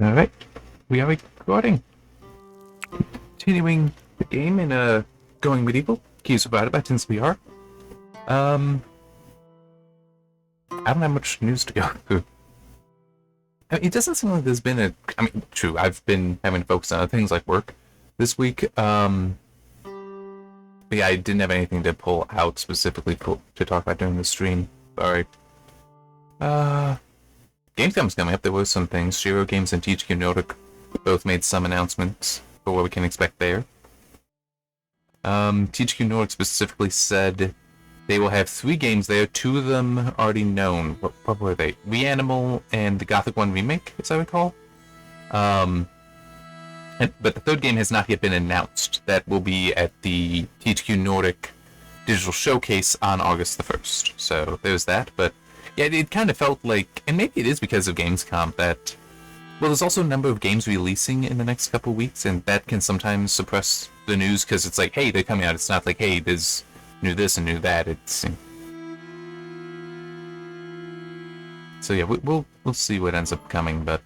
Alright, we are recording. Continuing the game in Going Medieval. Keys provided by Tinsley PR. I don't have much news to go through. I mean, it doesn't seem like there's been true, I've been having to focus on other things like work this week. But yeah, I didn't have anything to pull out specifically to talk about during the stream. Sorry. Gamescom's coming up. There were some things. Shiro Games and THQ Nordic both made some announcements for what we can expect there. THQ Nordic specifically said they will have 3 games there. 2 of them already known. What were they? Reanimal and the Gothic 1 remake, as I recall. But the 3rd game has not yet been announced. That will be at the THQ Nordic Digital Showcase on August the 1st. So there's that. But yeah, it kind of felt like, and maybe it is because of Gamescom, that, well, there's also a number of games releasing in the next couple of weeks, and that can sometimes suppress the news, because it's like, hey, they're coming out. It's not like, hey, there's new this and new that. It's... So yeah, we'll see what ends up coming, but...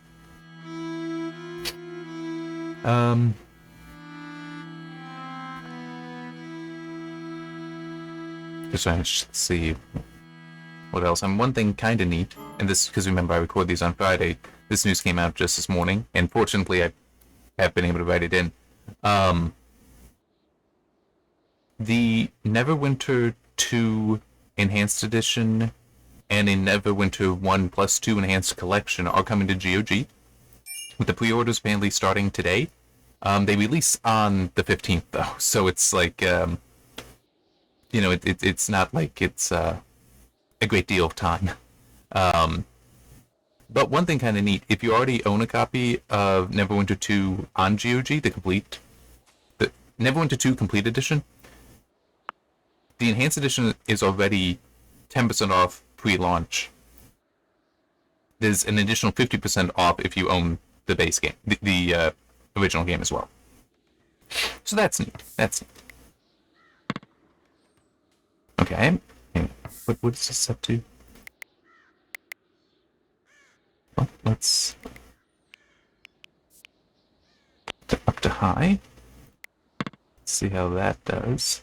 Just trying to see what else. One thing kind of neat, and this, because remember I record these on Friday, this news came out just this morning, and fortunately I have been able to write it in. The Neverwinter 2 Enhanced Edition and a Neverwinter 1+2 Enhanced Collection are coming to GOG, with the pre-orders apparently starting today. They release on the 15th, though, so it's like, it's not like it's a great deal of time. But one thing kind of neat, if you already own a copy of Neverwinter 2 on GOG, the Neverwinter 2 Complete Edition, the Enhanced Edition is already 10% off pre-launch. There's an additional 50% off if you own the base game, the original game as well. So that's neat. That's neat. Okay, what is this set to? Well, let's up to high. Let's see how that does.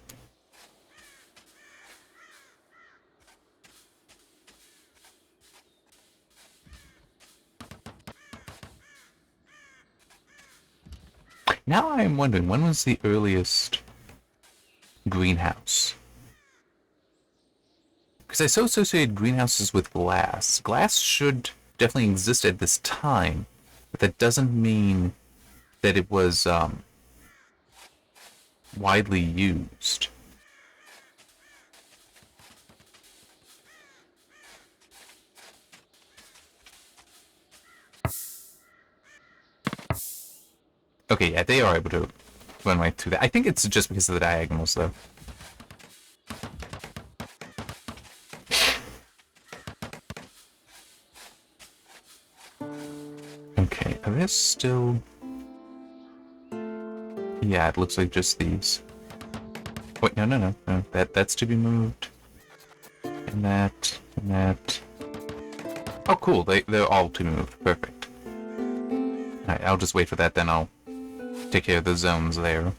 Now I'm wondering, when was the earliest greenhouse? Because I so associated greenhouses with glass. Glass should definitely exist at this time, but that doesn't mean that it was widely used. Okay, yeah, they are able to run right through that. I think it's just because of the diagonals, though. Okay, are there still... Yeah, it looks like just these. Wait, no. That's to be moved. And that, and that... Oh, cool, they're all to be moved. Perfect. Alright, I'll just wait for that, then I'll take care of the zones there.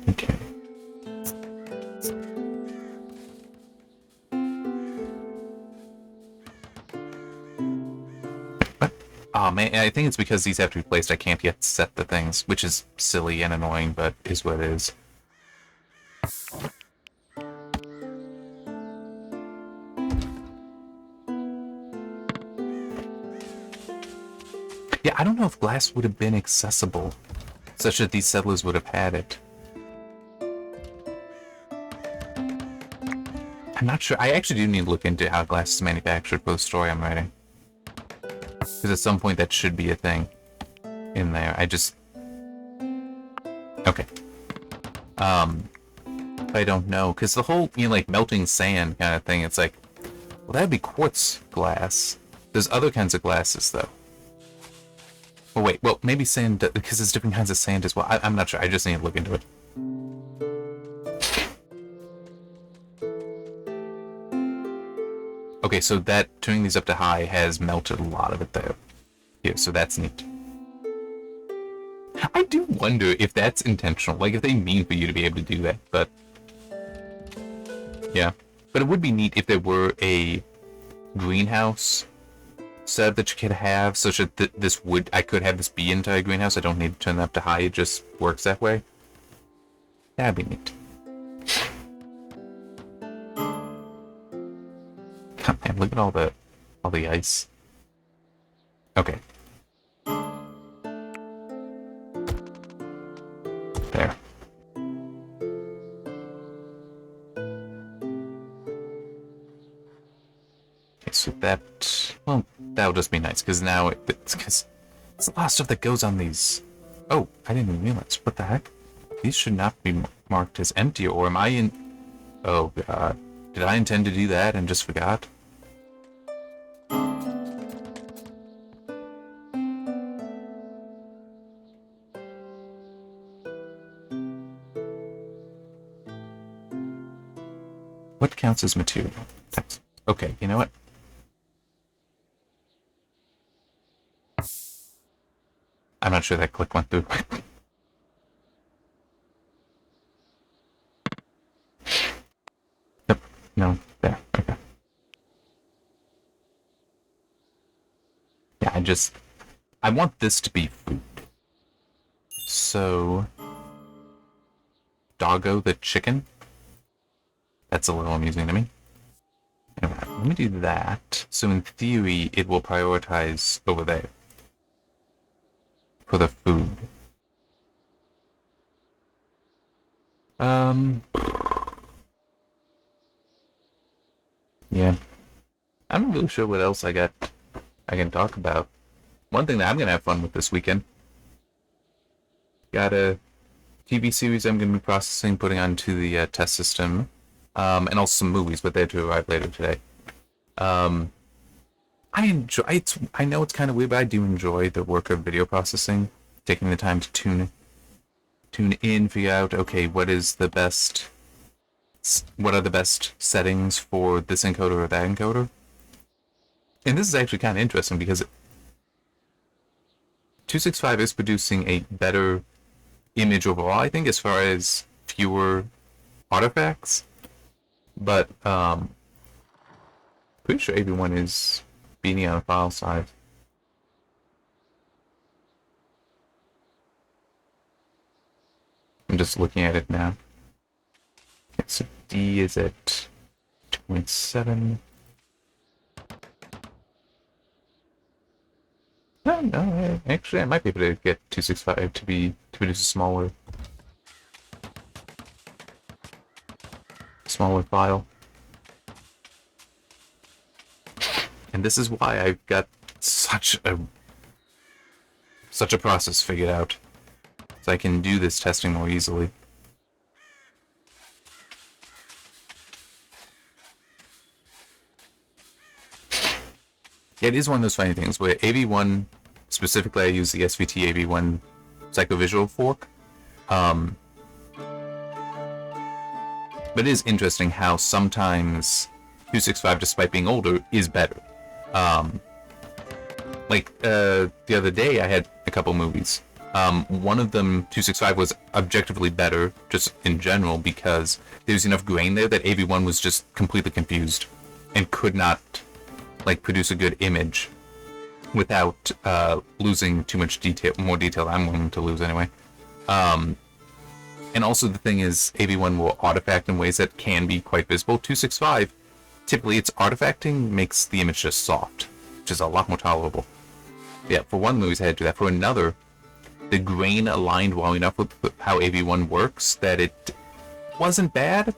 Okay. What? Oh man, I think it's because these have to be placed. I can't yet set the things, which is silly and annoying, but is what it is. Yeah, I don't know if glass would have been accessible, such that these settlers would have had it. I'm not sure. I actually do need to look into how glass is manufactured for the story I'm writing. Because at some point that should be a thing in there. Okay. I don't know. Because the whole, like melting sand kind of thing, it's like, well, that'd be quartz glass. There's other kinds of glasses, though. Oh, wait. Well, maybe sand, because there's different kinds of sand as well. I'm not sure. I just need to look into it. Okay, so that turning these up to high has melted a lot of it there. Here, so that's neat. I do wonder if that's intentional, like if they mean for you to be able to do that, but yeah. But it would be neat if there were a greenhouse setup that you could have, such that I could have this be entire greenhouse. I don't need to turn it up to high, it just works that way. That'd be neat. God, man, look at all the ice. Okay. There. Okay, so that'll just be nice, because now it's a lot of stuff that goes on these. Oh, I didn't even realize. What the heck? These should not be marked as empty, or am I in... Oh, God. Did I intend to do that and just forgot? What counts as material? Okay, you know what? I'm not sure that click went through. Nope. No. There. Okay. Yeah, I want this to be food. So... Doggo the chicken? That's a little amusing to me. Anyway, let me do that. So in theory, it will prioritize over there. For the food. Yeah. I'm not really sure what else I can talk about. One thing that I'm gonna have fun with this weekend. Got a TV series I'm gonna be processing, putting onto the test system. And also some movies, but they're to arrive later today. I enjoy it. I know it's kind of weird, but I do enjoy the work of video processing. Taking the time to tune in, figure out, okay, what are the best settings for this encoder or that encoder. And this is actually kind of interesting because 265 is producing a better image overall, I think, as far as fewer artifacts. But pretty sure everyone is beating on a file size. I'm just looking at it now. Okay, so D is at 2.7. No, actually I might be able to get 265 to produce a smaller file. And this is why I've got such a process figured out, so I can do this testing more easily. Yeah, it is one of those funny things where AV1, specifically I use the SVT AV1 psychovisual fork. But it is interesting how sometimes 265, despite being older, is better. The other day I had a couple movies. One of them, 265, was objectively better, just in general, because there was enough grain there that AV1 was just completely confused and could not produce a good image without losing too much detail, more detail I'm willing to lose anyway. And also the thing is, AV1 will artifact in ways that can be quite visible. 265, typically its artifacting makes the image just soft, which is a lot more tolerable. Yeah, for one movie I had to do that. For another, the grain aligned well enough with how AV1 works that it wasn't bad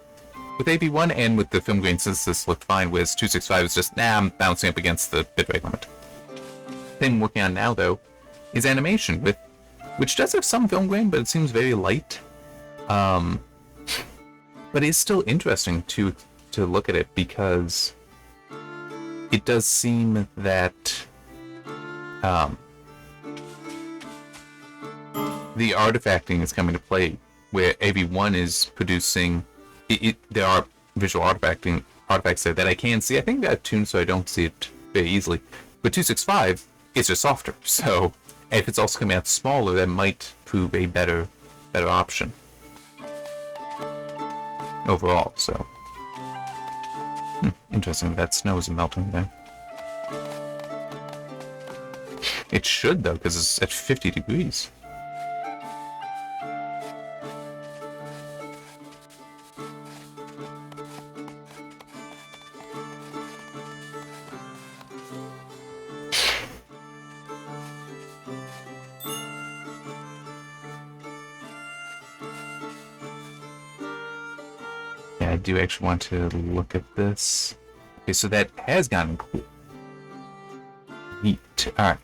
with AV1, and with the film grain synthesis looked fine, whereas 265 is just, I'm bouncing up against the bitrate limit. Thing I'm working on now, though, is animation, which does have some film grain, but it seems very light. But it's still interesting to look at it, because it does seem that the artifacting is coming to play, where AV1 is producing there are visual artifacts there that I can see. I think that tuned so I don't see it very easily. But 265 is just softer, so if it's also coming out smaller, that might prove a better option overall. So interesting. That snow isn't melting there. It should though, because it's at 50 degrees. I do actually want to look at this. Okay, so that has gotten cool. Neat. Alright.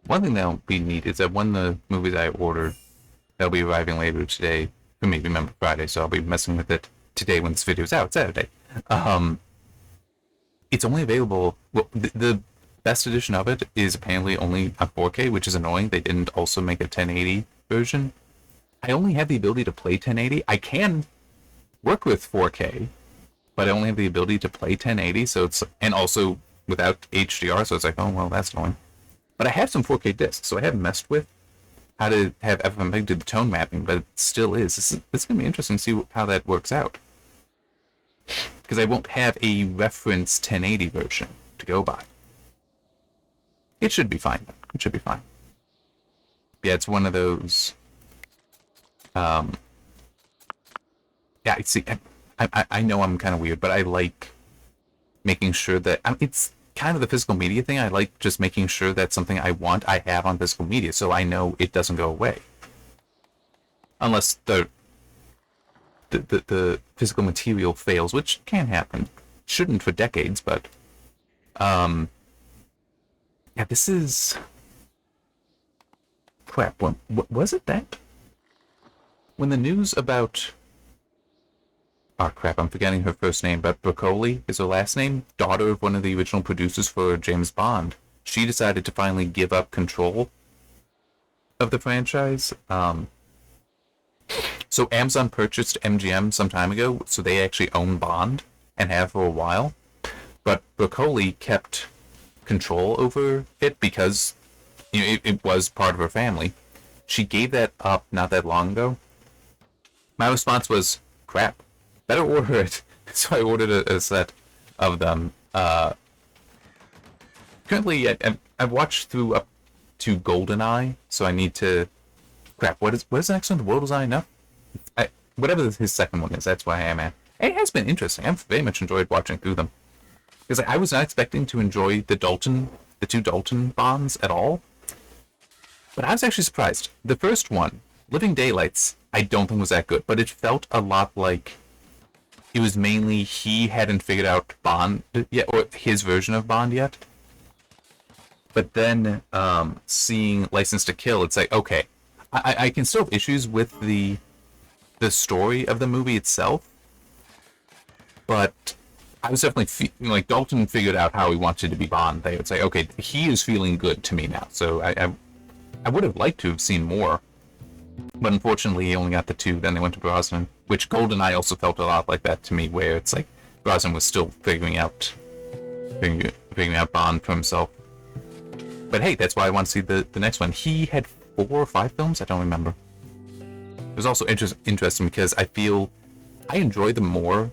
One thing that'll be neat is that one of the movies I ordered that'll be arriving later today, for me, remember Friday, so I'll be messing with it today when this video's out, Saturday. It's only available, well, the best edition of it is apparently only on 4K, which is annoying. They didn't also make a 1080 version. I only have the ability to play 1080. I can work with 4K, but I only have the ability to play 1080, so it's, and also without HDR, so it's like, oh, well, that's annoying. But I have some 4K discs, so I haven't messed with how to have FFmpeg do the tone mapping, but it still is. It's going to be interesting to see how that works out. Because I won't have a reference 1080 version to go by. It should be fine. It should be fine. Yeah, it's one of those... yeah, see, I know I'm kind of weird, but I like making sure that... it's kind of the physical media thing. I like just making sure that something I want, I have on physical media, so I know it doesn't go away. Unless the physical material fails, which can happen. Shouldn't for decades, but... yeah, this is... Crap, what was it that? When the news about... Oh crap, I'm forgetting her first name, but Broccoli is her last name, daughter of one of the original producers for James Bond. She decided to finally give up control of the franchise. So Amazon purchased MGM some time ago, so they actually own Bond, and have for a while. But Broccoli kept control over it because it was part of her family. She gave that up not that long ago. My response was, crap. Better order it. So I ordered a set of them. Currently, I've watched through up to GoldenEye, so I need to... Crap, what is the next one? The World Is Eye Enough? Whatever his second one is, that's where I am at. It has been interesting. I've very much enjoyed watching through them. Because I was not expecting to enjoy the two Dalton Bonds at all. But I was actually surprised. The first one, Living Daylights, I don't think was that good, but it felt a lot like... It was mainly he hadn't figured out Bond yet, or his version of Bond yet. But then seeing License to Kill, it's like, okay, I can still have issues with the story of the movie itself, but I was definitely like Dalton figured out how he wanted to be Bond. They would say, okay, he is feeling good to me now. So I would have liked to have seen more. But unfortunately, he only got the two. Then they went to Brosnan, which GoldenEye also felt a lot like that to me, where it's like Brosnan was still figuring out Bond for himself. But hey, that's why I want to see the next one. He had 4 or 5 films. I don't remember. It was also interesting because I feel I enjoyed them more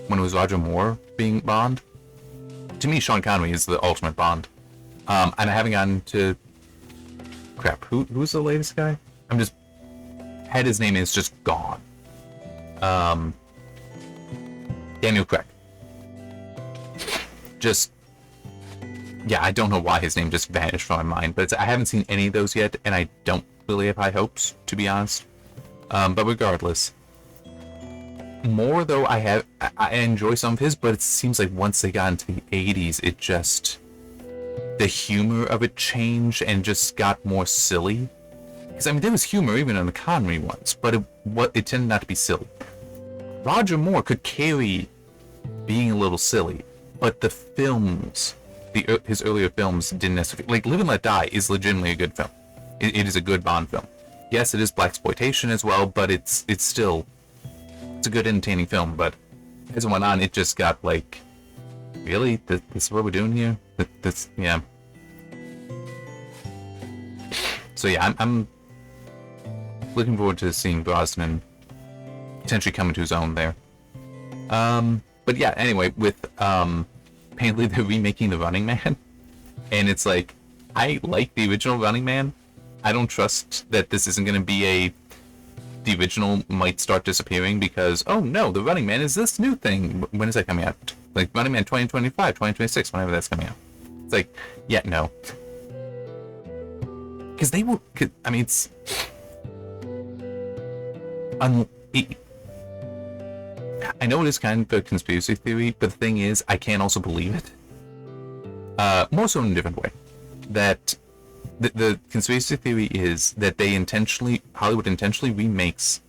when it was Roger Moore being Bond. To me, Sean Connery is the ultimate Bond. And I haven't gotten to... Crap, who's the latest guy? I'm just... His name is just gone. Daniel Craig. Just, yeah, I don't know why his name just vanished from my mind, but I haven't seen any of those yet, and I don't really have high hopes, to be honest. But regardless, more though, I enjoy some of his, but it seems like once they got into the 80s, it just, the humor of it changed and just got more silly. Because, I mean, there was humor even in the Connery ones, but it tended not to be silly. Roger Moore could carry being a little silly, but the films, his earlier films didn't necessarily... Like, Live and Let Die is legitimately a good film. It is a good Bond film. Yes, it is blaxploitation as well, but it's still... It's a good, entertaining film, but as it went on, it just got like... Really? This is what we're doing here? Yeah. So yeah, I'm looking forward to seeing Brosnan potentially come into his own there. But yeah, anyway, with apparently they're remaking The Running Man, and it's like, I like the original Running Man. I don't trust that this isn't going to be the original might start disappearing because, oh no, The Running Man is this new thing. When is that coming out? Like Running Man 2025, 2026, whenever that's coming out. It's like, yeah, no. Because they will, I mean, it's... I know it is kind of a conspiracy theory, but the thing is, I can also believe it. More so in a different way. That the conspiracy theory is that Hollywood intentionally remakes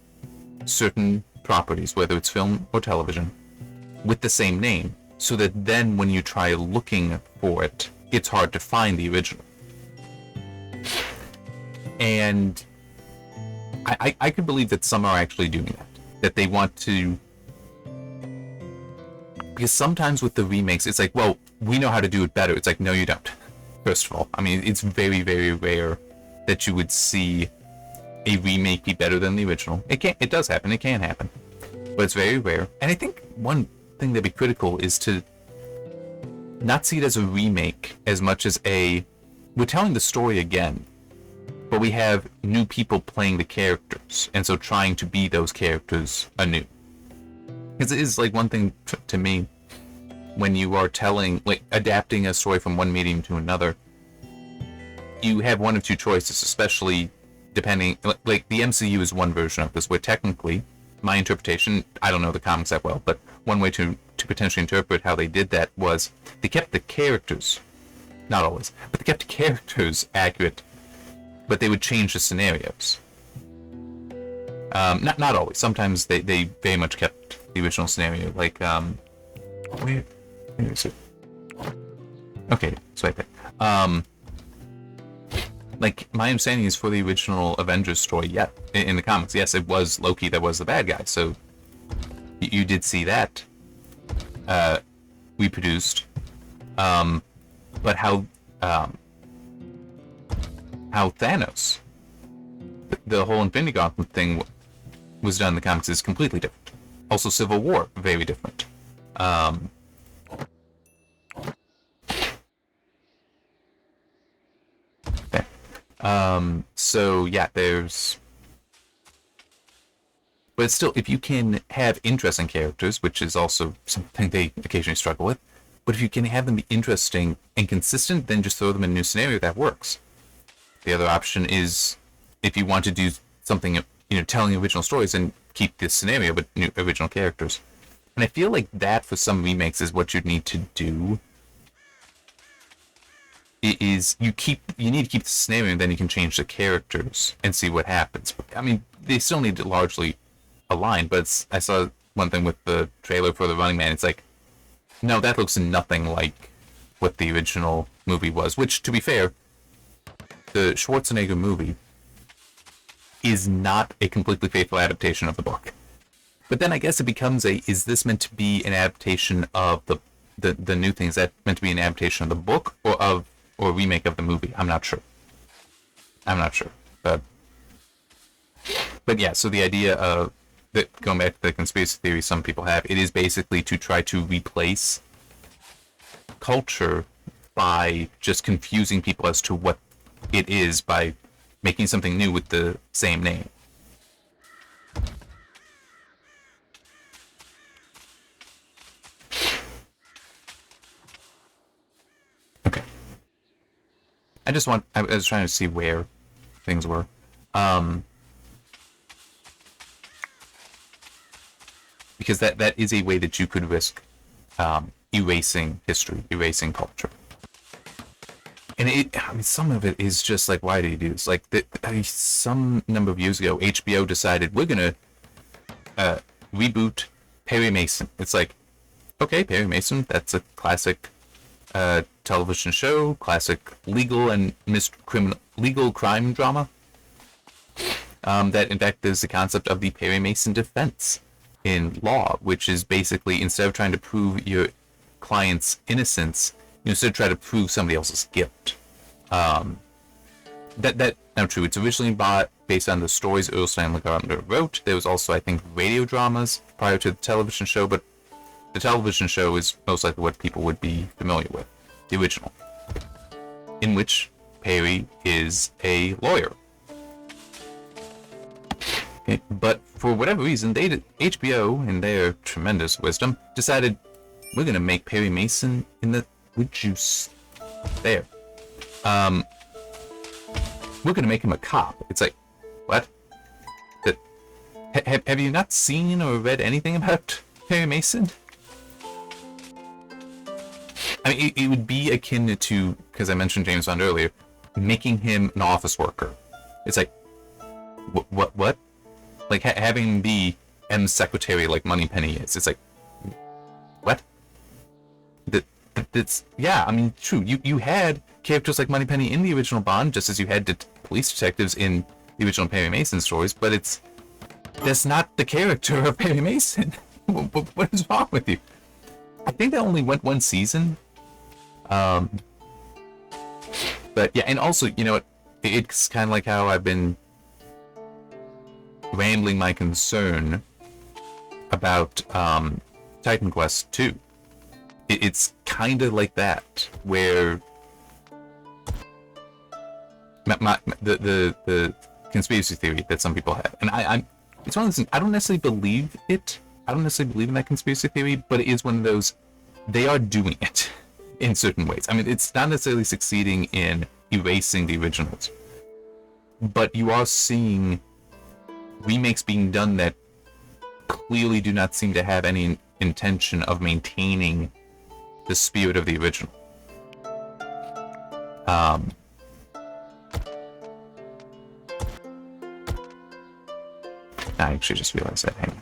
certain properties, whether it's film or television, with the same name, so that then when you try looking for it, it's hard to find the original. And I could believe that some are actually doing that. That they want to... Because sometimes with the remakes, it's like, well, we know how to do it better. It's like, no, you don't. First of all, I mean, it's very, very rare that you would see a remake be better than the original. It does happen. It can happen. But it's very rare. And I think one thing that'd be critical is to not see it as a remake as much as we're telling the story again, but we have new people playing the characters, and so trying to be those characters anew. Because it is like one thing to me, when you are adapting a story from one medium to another, you have one of two choices, especially depending, like the MCU is one version of this, where technically, my interpretation, I don't know the comics that well, but one way to potentially interpret how they did that was they kept the characters, not always, but they kept the characters accurate, but they would change the scenarios. Not always. Sometimes they very much kept the original scenario. Like, where is it? Okay, it's right there. Like, my understanding is for the original Avengers story, yeah, in the comics, yes, it was Loki that was the bad guy, so you did see that reproduced. But how Thanos, the whole Infinity Gauntlet thing was done in the comics is completely different. Also, Civil War, very different. So yeah, but still, if you can have interesting characters, which is also something they occasionally struggle with, but if you can have them be interesting and consistent, then just throw them in a new scenario that works. The other option is, if you want to do something, telling original stories, and keep this scenario but new original characters. And I feel like that for some remakes is what you need to do. It is you need to keep the scenario, and then you can change the characters and see what happens. I mean, they still need to largely align, but I saw one thing with the trailer for The Running Man. It's like, no, that looks nothing like what the original movie was. Which, to be fair, the Schwarzenegger movie is not a completely faithful adaptation of the book. But then I guess it becomes is this meant to be an adaptation of the new thing? Is that meant to be an adaptation of the book or a remake of the movie? I'm not sure. But yeah, so the idea of that, going back to the conspiracy theory some people have, it is basically to try to replace culture by just confusing people as to what it is by making something new with the same name. I was trying to see where things were. Because that is a way that you could risk erasing history, erasing culture. And I mean, some of it is just like, why do you do this? Like, some number of years ago, HBO decided we're gonna reboot Perry Mason. It's like, okay, Perry Mason, that's a classic television show, classic legal and legal crime drama. That in fact there's the concept of the Perry Mason defense in law, which is basically, instead of trying to prove your client's innocence, you instead try to prove somebody else's guilt. That now true. It's originally based on the stories Earl Stanley Gardner wrote. There was also, I think, radio dramas prior to the television show, but the television show is most likely what people would be familiar with, the original, in which Perry is a lawyer. Okay, but for whatever reason, HBO, in their tremendous wisdom, decided we're gonna make Perry Mason in the would you there. We're gonna make him a cop. It's like, what? Have you not seen or read anything about Perry Mason? I mean, it would be akin to, because I mentioned James Bond earlier, making him an office worker. It's like, what? Like having him be M's secretary like Moneypenny is. It's like, what? That's, yeah, I mean, true. You had characters like Moneypenny in the original Bond, just as you had police detectives in the original Perry Mason stories, but that's not the character of Perry Mason. What is wrong with you? I think that only went one season. But yeah, and also, you know, it's kind of like how I've been rambling my concern about Titan Quest 2. It's kind of like that, where the conspiracy theory that some people have, and it's one of those things, I don't necessarily believe it. I don't necessarily believe in that conspiracy theory, but it is one of those, they are doing it in certain ways. I mean, it's not necessarily succeeding in erasing the originals, but you are seeing remakes being done that clearly do not seem to have any intention of maintaining the spirit of the original. I actually just realized that. Hang on.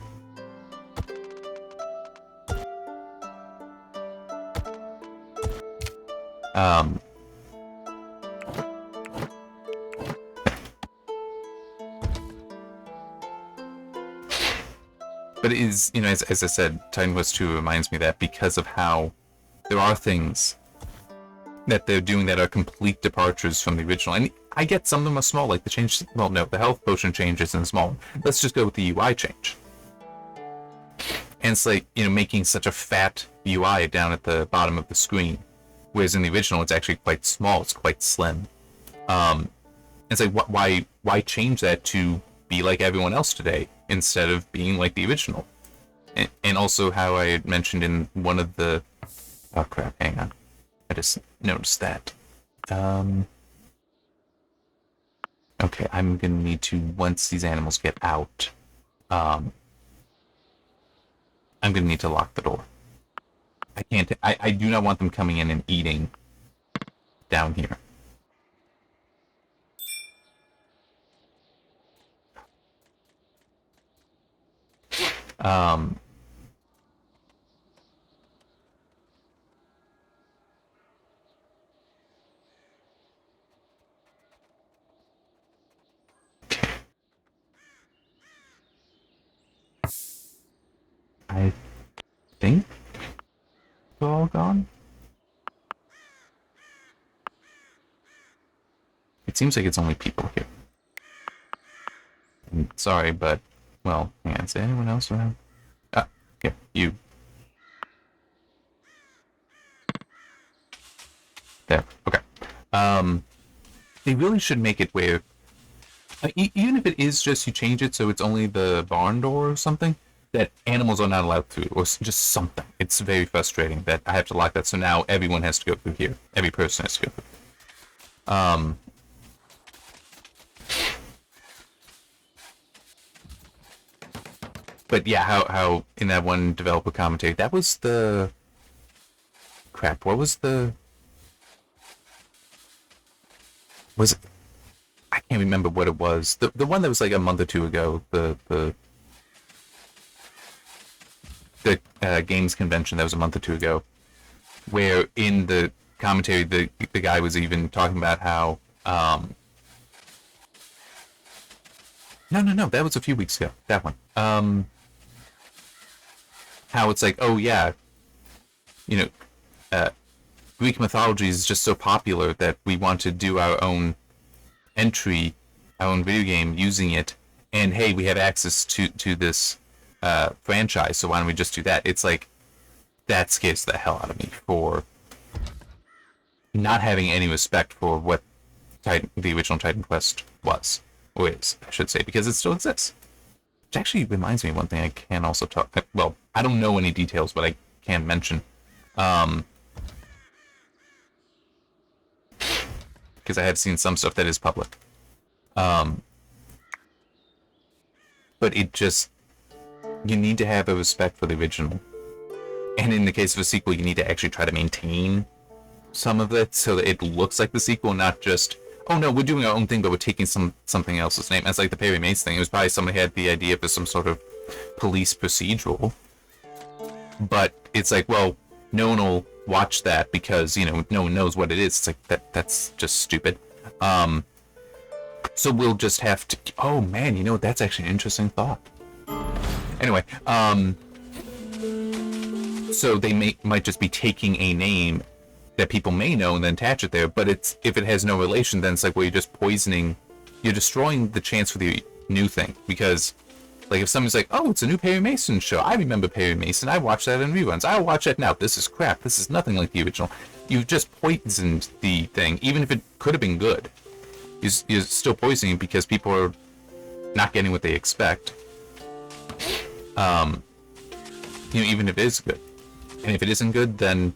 But it is, you know, as I said, Titan Quest 2 reminds me of that, because of how there are things that they're doing that are complete departures from the original. And I get some of them are small, like the change, well, no, the health potion change isn't small. Let's just go with the UI change. And it's like, you know, making such a fat UI down at the bottom of the screen, whereas in the original it's actually quite small, it's quite slim. It's like, why change that to be like everyone else today instead of being like the original? And also how I had mentioned in one of the, oh crap, hang on, I just noticed that. Okay, I'm gonna need to, once these animals get out, I'm gonna need to lock the door. I can't, I do not want them coming in and eating down here. I think they're all gone. It seems like it's only people here. I'm sorry, but, well, hang on, is there anyone else around? Ah, okay, you. There, okay. They really should make it where, even if it is just you change it so it's only the barn door or something, that animals are not allowed through, or just something. It's very frustrating that I have to lock that, so now everyone has to go through here. Every person has to go through. But yeah, how in that one developer commentary, that was the crap. What was the was it? I can't remember what it was. The one that was like a month or two ago. The games convention that was a month or two ago, where in the commentary the guy was even talking about how no, that was a few weeks ago. That one. How it's like, oh yeah, Greek mythology is just so popular that we want to do our own entry, our own video game using it, and hey, we have access to this franchise, so why don't we just do that? It's like, that scares the hell out of me for not having any respect for what the original Titan Quest was, or is, I should say, because it still exists. Which actually reminds me of one thing I can also talk. Well, I don't know any details, but I can mention. Because I had seen some stuff that is public. But it just, you need to have a respect for the original. And in the case of a sequel, you need to actually try to maintain some of it so that it looks like the sequel, not just, oh no, we're doing our own thing, but we're taking something else's name. That's like the Perry Mace thing. It was probably somebody had the idea for some sort of police procedural. But it's like, well, no one will watch that because, no one knows what it is. It's like, that's just stupid. So we'll just have to, oh man, that's actually an interesting thought. Anyway, so they might just be taking a name that people may know and then attach it there, but if it has no relation, then it's like, well, you're destroying the chance for the new thing. Because, like, if somebody's like, oh, it's a new Perry Mason show, I remember Perry Mason, I watched that in reruns, I'll watch that now, this is crap, this is nothing like the original. You've just poisoned the thing, even if it could have been good. You're still poisoning because people are not getting what they expect. Even if it is good. And if it isn't good, then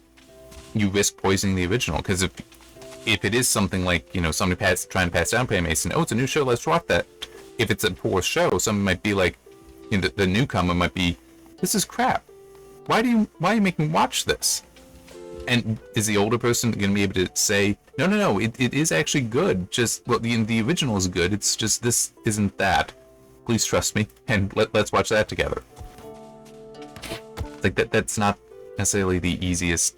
you risk poisoning the original, because if it is something like, somebody trying to pass down Perry Mason, oh, it's a new show, let's watch that. If it's a poor show, someone might be like, the newcomer might be, this is crap. Why are you making me watch this? And is the older person going to be able to say, no, it is actually good. Just, well, the original is good. It's just, this isn't that. Please trust me, and let's watch that together. Like, that's not necessarily the easiest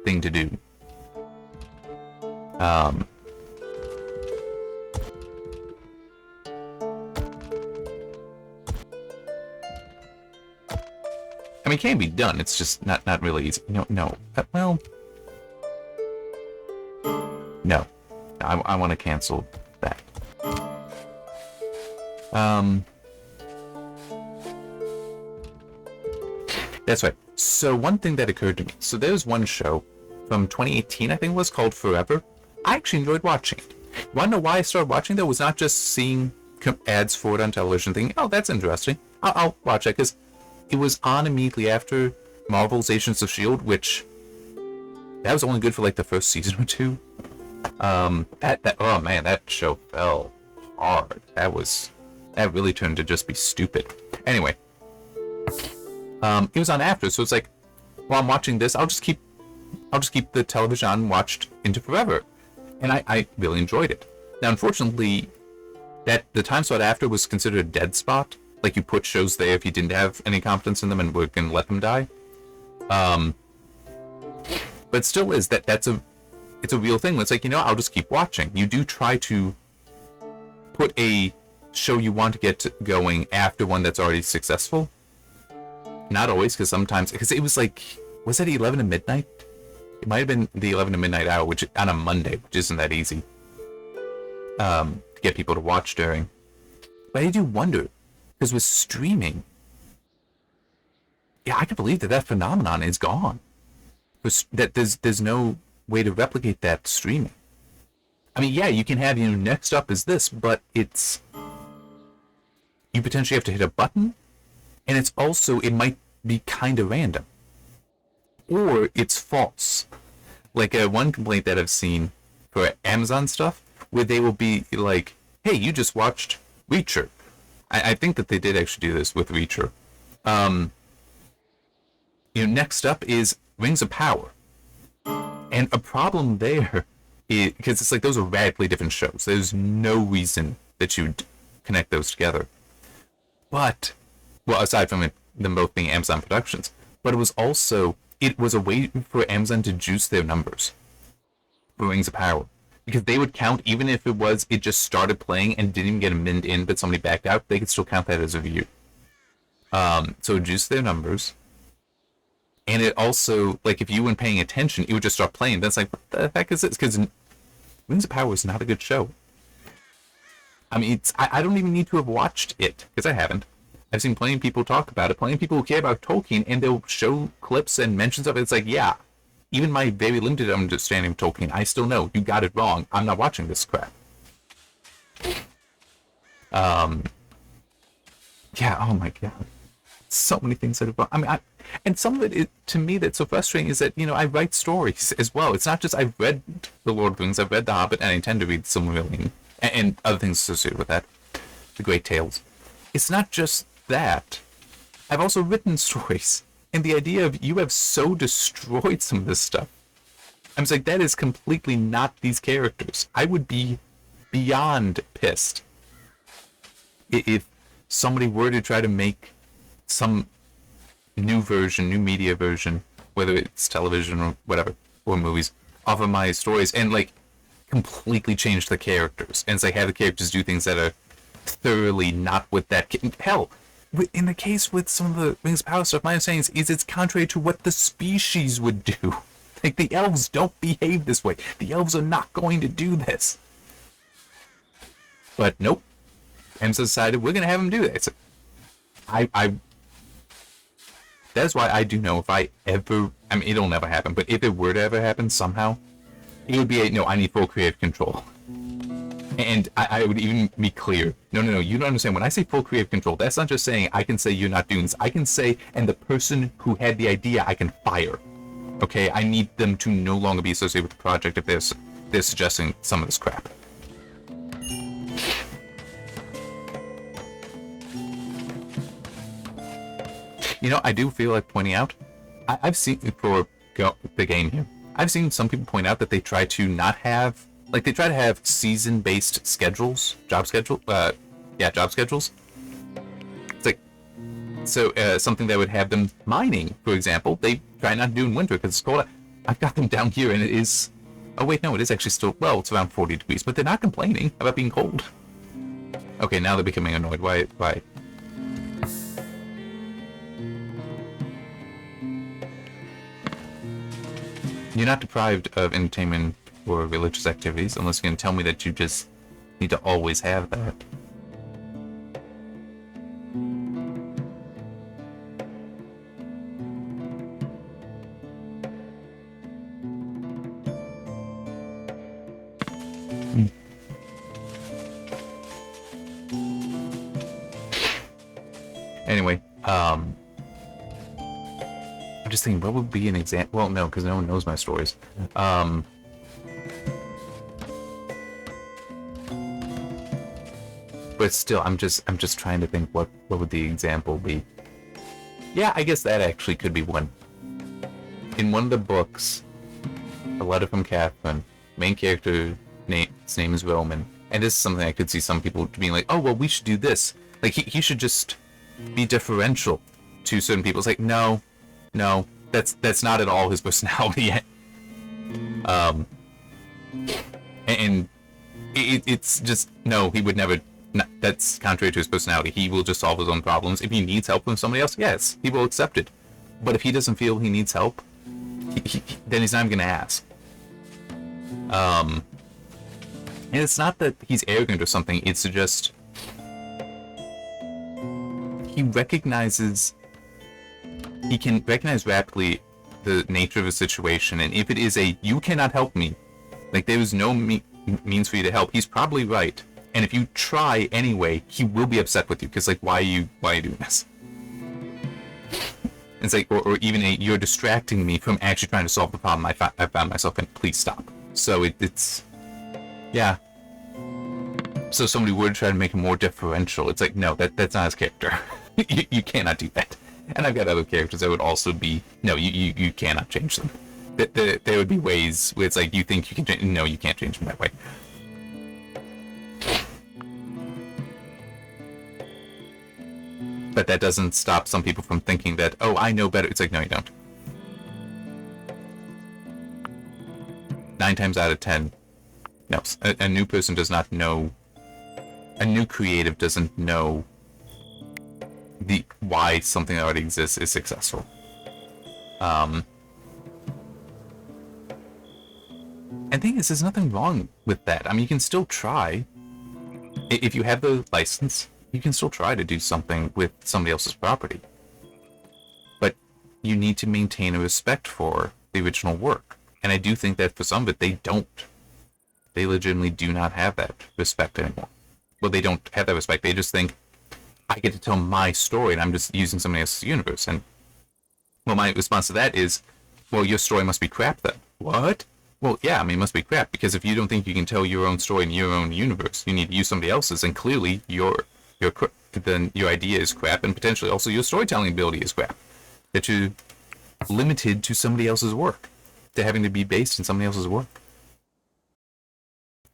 thing to do. I mean, it can be done. It's just not really easy. No. Well, no. I want to cancel that. That's right. So one thing that occurred to me. So there's one show from 2018, I think it was, called Forever. I actually enjoyed watching it. You want to know why I started watching it? It was not just seeing ads for it on television thinking, oh, that's interesting. I'll watch it, because it was on immediately after Marvel's Agents of S.H.I.E.L.D., which that was only good for like the first season or two. Oh man, that show fell hard. That really turned to just be stupid. Anyway, it was on after, so it's like, while I'm watching this, I'll just keep the television on and watched Into Forever, and I really enjoyed it. Now, unfortunately, that the time slot after was considered a dead spot. Like, you put shows there if you didn't have any confidence in them and were gonna let them die. But still is it's a real thing. It's like, I'll just keep watching. You do try to put a show you want to get going after one that's already successful. Not always, because sometimes, because it was like, was it 11 to midnight? It might have been the 11 to midnight hour, which on a Monday, which isn't that easy to get people to watch during. But I do wonder, because with streaming, yeah, I can believe that phenomenon is gone. That there's no way to replicate that streaming. I mean, yeah, you can have, next up is this, but you potentially have to hit a button, and it's also, it might be kind of random. Or it's false. Like, one complaint that I've seen for Amazon stuff, where they will be like, hey, you just watched Reacher. I think that they did actually do this with Reacher. Next up is Rings of Power. And a problem there is, because it's like those are radically different shows. There's no reason that you'd connect those together. But, well, aside from them both being Amazon productions, but it was a way for Amazon to juice their numbers for Rings of Power. Because they would count, even if it just started playing and didn't even get a minute in, but somebody backed out, they could still count that as a view. So it juiced their numbers. And it also, like, if you weren't paying attention, it would just start playing. That's like, what the heck is this? Because Rings of Power is not a good show. I mean, I don't even need to have watched it, because I haven't. I've seen plenty of people talk about it, plenty of people who care about Tolkien, and they'll show clips and mentions of it. It's like, yeah, even my very limited understanding of Tolkien, I still know you got it wrong. I'm not watching this crap. Yeah, oh my god. So many things that are, I mean, and some of it, to me, that's so frustrating is that, I write stories as well. It's not just I've read The Lord of the Rings, I've read The Hobbit, and I intend to read Silmarillion, and other things associated with that. The Great Tales. It's not just that. I've also written stories. And the idea of you have so destroyed some of this stuff. I'm just like, that is completely not these characters. I would be beyond pissed if somebody were to try to make some new media version, whether it's television or whatever, or movies, off of my stories, and like completely change the characters. And it's like have the characters do things that are thoroughly not with that. Hell, in the case with some of the Rings of Power stuff, my understanding is it's contrary to what the species would do. Like, the elves don't behave this way. The elves are not going to do this. But nope. Amazon decided we're going to have them do that. So that's why I do know if I ever, I mean, it'll never happen, but if it were to ever happen somehow, it would be I need full creative control. And I would even be clear. No, you don't understand. When I say full creative control, that's not just saying I can say you're not doing this. I can say, and the person who had the idea, I can fire. Okay, I need them to no longer be associated with the project if they're suggesting some of this crap. I do feel like pointing out, I've seen, for the game here, I've seen some people point out that they try to not have, like, they try to have season-based schedules, job schedules. It's like, so something that would have them mining, for example, they try not to do in winter because it's cold. I've got them down here and it is, oh wait, no, it is actually still, well, it's around 40 degrees, but they're not complaining about being cold. Okay, now they're becoming annoyed. Why? You're not deprived of entertainment or religious activities unless you're going to tell me that you just need to always have that. Anyway, I'm just thinking, what would be an example? Well, no, because no one knows my stories. But still, I'm just trying to think what would the example be. Yeah, I guess that actually could be one. In one of the books, A Letter from Catherine, main character his name is Roman, and this is something I could see some people being like, oh well, we should do this. Like he should just be differential to certain people. It's like, no, that's not at all his personality yet. And it's just, no, he would never. That's contrary to his personality. He will just solve his own problems. If he needs help from somebody else, yes, he will accept it. But if he doesn't feel he needs help, then he's not even going to ask. And it's not that he's arrogant or something. It's just he can recognize rapidly the nature of a situation, and if it is you cannot help me, like there is no means for you to help, he's probably right. And if you try anyway, he will be upset with you because, like, why are you doing this? It's like, or even you're distracting me from actually trying to solve the problem I found myself in. Please stop. So it's Yeah. So somebody would try to make him more differential. It's like, no, that's not his character. You cannot do that. And I've got other characters that would also be, no, you cannot change them. There would be ways where it's like, you think you can change, no, you can't change them that way. But that doesn't stop some people from thinking that, oh, I know better. It's like, no, you don't. 9 times out of 10, no, a new person does not know, a new creative doesn't know why something that already exists is successful. And the thing is, there's nothing wrong with that. I mean, you can still try. If you have the license, you can still try to do something with somebody else's property. But you need to maintain a respect for the original work. And I do think that for some of it, they don't. They legitimately do not have that respect anymore. Well, they don't have that respect. They just think, I get to tell my story, and I'm just using somebody else's universe. And, well, my response to that is, well, your story must be crap then. What? Well, yeah, I mean, it must be crap, because if you don't think you can tell your own story in your own universe, you need to use somebody else's, and clearly then your idea is crap, and potentially also your storytelling ability is crap. That you're limited to somebody else's work, to having to be based in somebody else's work.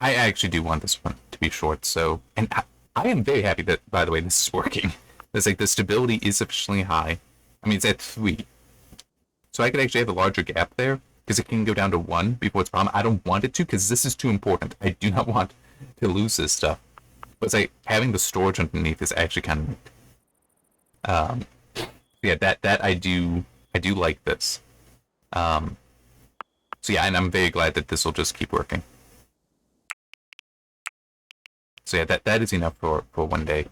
I actually do want this one to be short, so, and I am very happy that, by the way, this is working. It's like the stability is sufficiently high. I mean, it's at 3. So I could actually have a larger gap there, because it can go down to 1 before it's a problem. I don't want it to, because this is too important. I do not want to lose this stuff. But it's like, having the storage underneath is actually kind of neat. Yeah, that I do like this. So yeah, and I'm very glad that this will just keep working. So yeah, that is enough for one day.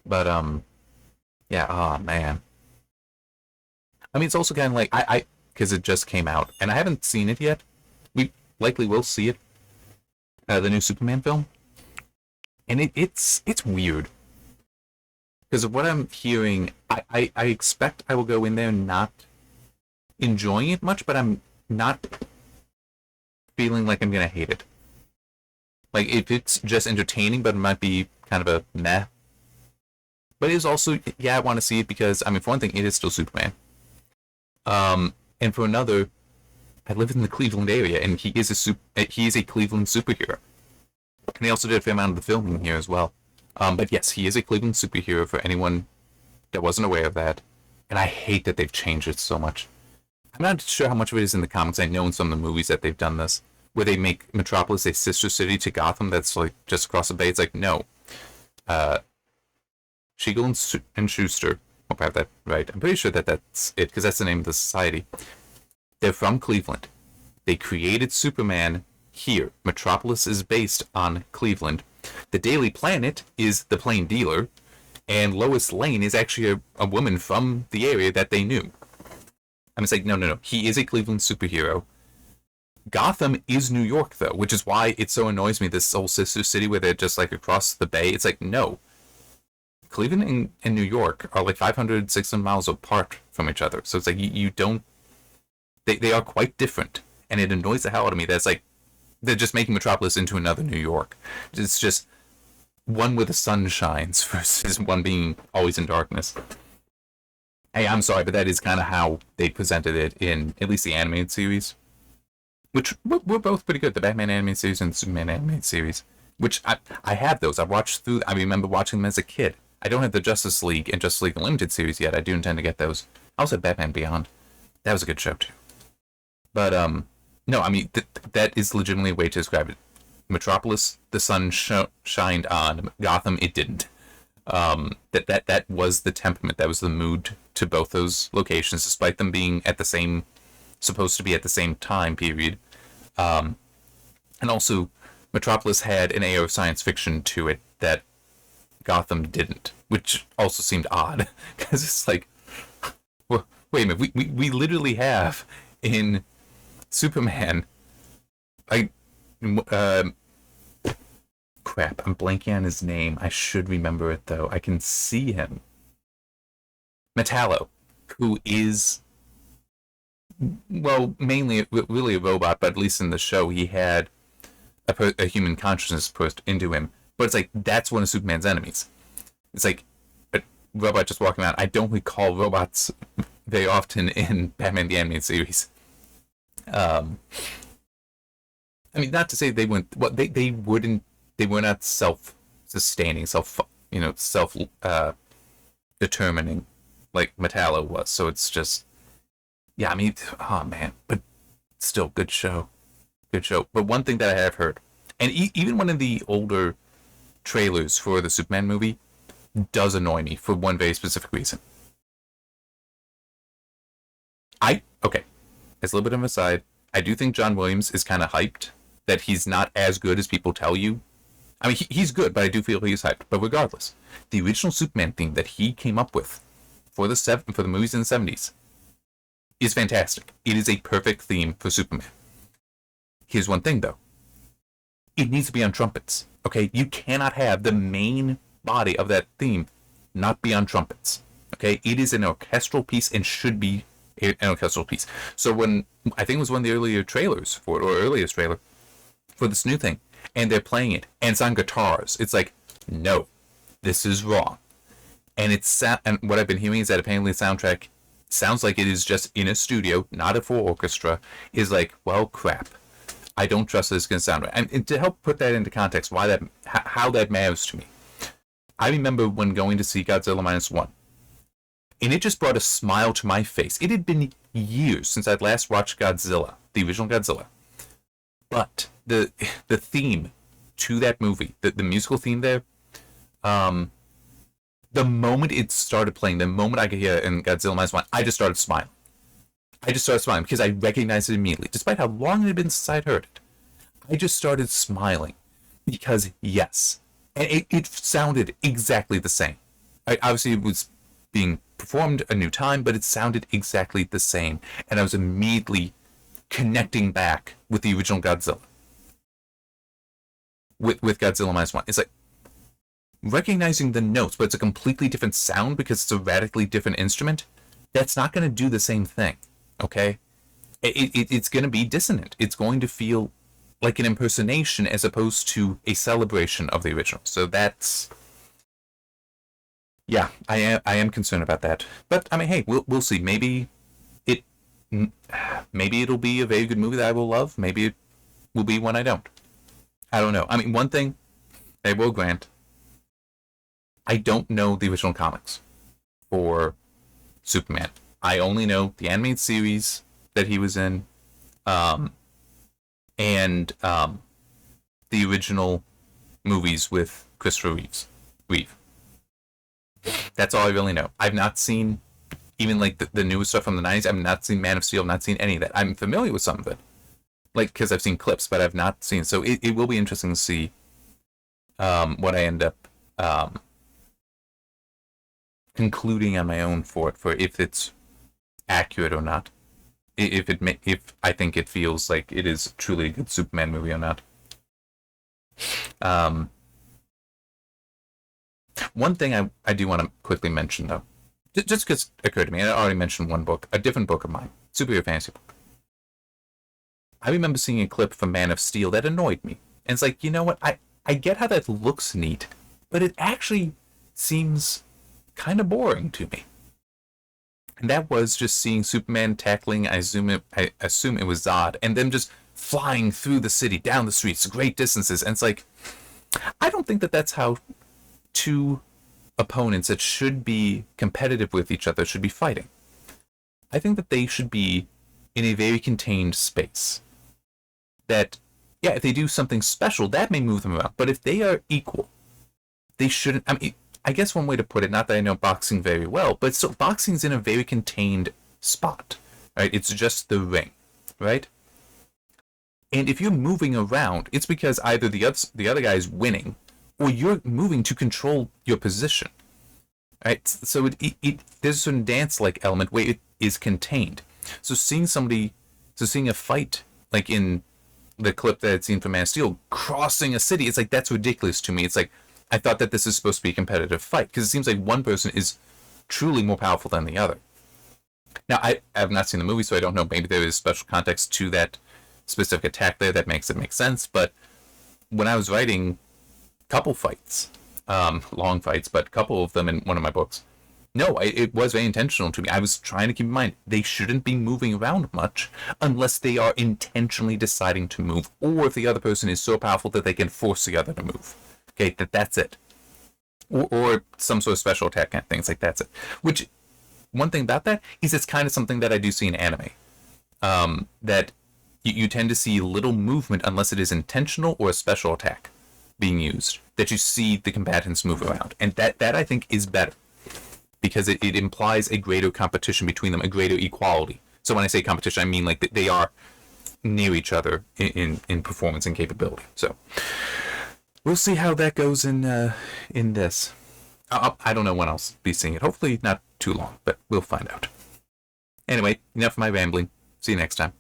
But yeah, oh man. I mean, it's also kind of like I because it just came out and I haven't seen it yet. We likely will see it, the new Superman film, and it's weird because of what I'm hearing. I expect I will go in there not enjoying it much, but I'm not feeling like I'm gonna hate it. Like, if it's just entertaining, but it might be kind of a meh. But it is also, yeah, I want to see it because, I mean, for one thing, it is still Superman. And for another, I live in the Cleveland area, and he is a Cleveland superhero. And they also did a fair amount of the filming here as well. But yes, he is a Cleveland superhero for anyone that wasn't aware of that. And I hate that they've changed it so much. I'm not sure how much of it is in the comics. I know in some of the movies that they've done this, where they make Metropolis a sister city to Gotham that's like just across the bay. It's like, no. Siegel and Schuster, hope I have that right. I'm pretty sure that's it, because that's the name of the society. They're from Cleveland. They created Superman here. Metropolis is based on Cleveland. The Daily Planet is the Plain Dealer, and Lois Lane is actually a woman from the area that they knew. I'm just like, no. He is a Cleveland superhero. Gotham is New York, though, which is why it so annoys me, this whole sister city where they're just like across the bay. It's like, no. Cleveland and New York are like 500, 600 miles apart from each other. So it's like, you don't... They are quite different. And it annoys the hell out of me that it's like, they're just making Metropolis into another New York. It's just one where the sun shines versus one being always in darkness. Hey, I'm sorry, but that is kind of how they presented it in at least the animated series. Which were both pretty good, the Batman animated series and the Superman animated series. Which I have those. I watched through. I remember watching them as a kid. I don't have the Justice League and Justice League Unlimited series yet. I do intend to get those. I also have Batman Beyond. That was a good show too. But no, I mean that is legitimately a way to describe it. Metropolis, the sun shined on. Gotham, it didn't. That was the temperament. That was the mood to both those locations, despite them being supposed to be at the same time period. And also, Metropolis had an air of science fiction to it that Gotham didn't, which also seemed odd, because it's like, well, wait a minute, we literally have in Superman, crap, I'm blanking on his name. I should remember it, though. I can see him. Metallo, who is... well, mainly really a robot, but at least in the show he had a human consciousness pushed into him. But it's like, that's one of Superman's enemies. It's like a robot just walking around. I don't recall robots very often in Batman the Animated Series. I mean, not to say they wouldn't. Well, they wouldn't. They were not self-sustaining, determining, like Metallo was. So it's just, yeah. I mean, oh man, but still, good show. But one thing that I have heard, and even one of the older trailers for the Superman movie does annoy me for one very specific reason. Okay, as a little bit of an aside, I do think John Williams is kind of hyped that he's not as good as people tell you. I mean, he's good, but I do feel he's hyped. But regardless, the original Superman theme that he came up with for the movies in the 70s is fantastic. It is a perfect theme for Superman. Here's one thing, though. It needs to be on trumpets. Okay? You cannot have the main body of that theme not be on trumpets. Okay? It is an orchestral piece and should be an orchestral piece. So when, I think it was one of the earlier trailers for it, or earliest trailer for this new thing, and they're playing it, and it's on guitars, it's like, no, this is wrong. And and what I've been hearing is that apparently the soundtrack sounds like it is just in a studio, not a full orchestra, is like, well, crap. I don't trust that it's going to sound right. And to help put that into context, how that matters to me, I remember when going to see Godzilla -1, and it just brought a smile to my face. It had been years since I'd last watched Godzilla, the original Godzilla. But the theme to that movie, the musical theme there, the moment it started playing, the moment I could hear it in Godzilla -1, I just started smiling. Because I recognized it immediately, despite how long it had been since I'd heard it. I just started smiling because, yes, and it sounded exactly the same. Obviously, it was being performed a new time, but it sounded exactly the same, and I was immediately connecting back with the original Godzilla. With Godzilla -1, it's like recognizing the notes, but it's a completely different sound because it's a radically different instrument. That's not going to do the same thing. Okay, it's going to be dissonant. It's going to feel like an impersonation as opposed to a celebration of the original. So that's, yeah, I am concerned about that. But I mean, hey, we'll see. Maybe it'll be a very good movie that I will love. Maybe it will be one I don't. I don't know. I mean, one thing I will grant, I don't know the original comics for Superman. I only know the animated series that he was in, and the original movies with Christopher Reeve. That's all I really know. I've not seen even like the newest stuff from the 90s. I've not seen Man of Steel. I've not seen any of that. I'm familiar with some of it, like because I've seen clips, but I've not seen. So it will be interesting to see what I end up concluding on my own for if it's accurate or not, if I think it feels like it is truly a good Superman movie or not. One thing I do want to quickly mention though, just because it occurred to me, and I already mentioned one book, a different book of mine, superhero fantasy book. I remember seeing a clip from Man of Steel that annoyed me, and it's like, you know what, I get how that looks neat, but it actually seems kind of boring to me. And that was just seeing Superman tackling, I assume it was Zod, and them just flying through the city, down the streets, great distances. And it's like, I don't think that that's how two opponents that should be competitive with each other should be fighting. I think that they should be in a very contained space. That, yeah, if they do something special, that may move them around. But if they are equal, they shouldn't. I mean, I guess one way to put it, not that I know boxing very well, but still, boxing's in a very contained spot, right? It's just the ring, right? And if you're moving around, it's because either the other guy is winning, or you're moving to control your position, right? So there's a certain dance-like element where it is contained. So seeing a fight, like in the clip that I'd seen from Man of Steel, crossing a city, it's like, that's ridiculous to me. It's like, I thought that this is supposed to be a competitive fight, because it seems like one person is truly more powerful than the other. Now, I have not seen the movie, so I don't know. Maybe there is special context to that specific attack there that makes it make sense, but when I was writing couple fights, long fights, but a couple of them in one of my books. No, it was very intentional to me. I was trying to keep in mind they shouldn't be moving around much unless they are intentionally deciding to move, or if the other person is so powerful that they can force the other to move. Okay, that's it. Or some sort of special attack kind of things, like that's it. Which, one thing about that is it's kind of something that I do see in anime. That you tend to see little movement unless it is intentional or a special attack being used. That you see the combatants move around. And that I think is better. Because it implies a greater competition between them, a greater equality. So when I say competition, I mean like they are near each other in performance and capability. So we'll see how that goes in this. I don't know when I'll be seeing it. Hopefully not too long, but we'll find out. Anyway, enough of my rambling. See you next time.